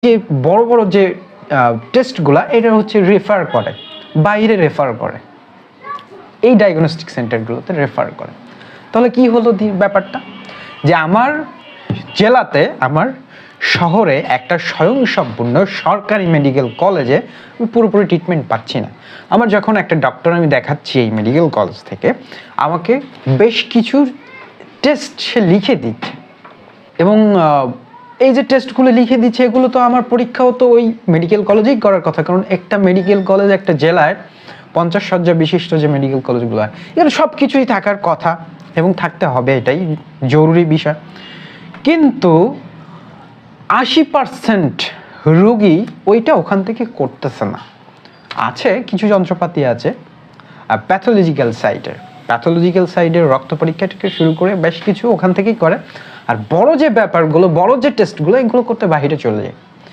যে বড় বড় যে টেস্টগুলা এটা হচ্ছে রেফার করে, বাইরে রেফার করে, এই ডায়াগনস্টিক সেন্টারগুলোতে রেফার করে। তাহলে কি হলো ব্যাপারটা, যে আমার জেলাতে, আমার শহরে একটা স্বয়ংসম্পূর্ণ সরকারি মেডিকেল কলেজে আমি পুরোপুরি ট্রিটমেন্ট পাচ্ছি না। আমার যখন একটা ডক্টর আমি দেখাচ্ছি এই মেডিকেল কলেজ থেকে, আমাকে বেশ কিছু টেস্ট সে লিখে দিচ্ছে, এবং এই যে টেস্টগুলো লিখে দিচ্ছে এগুলো তো আমার পরীক্ষাও তো ওই মেডিকেল কলেজেই করার কথা, কারণ একটা মেডিকেল কলেজ একটা জেলায় 50 শয্যা বিশিষ্ট যে মেডিকেল কলেজগুলো হয় এখানে সব কিছুই থাকার কথা এবং থাকতে হবে, এটাই জরুরি বিষয়। কিন্তু 80% রোগী ওইটা ওখান থেকে করতেছে না। আছে কিছু যন্ত্রপাতি আছে প্যাথোলজিক্যাল সাইডের রক্ত পরীক্ষা থেকে শুরু করে বেশ কিছু ওখান থেকেই করে, আর বড় যে ব্যাপারগুলো, বড় যে টেস্টগুলো এগুলো করতে বাইরে চলে যায়।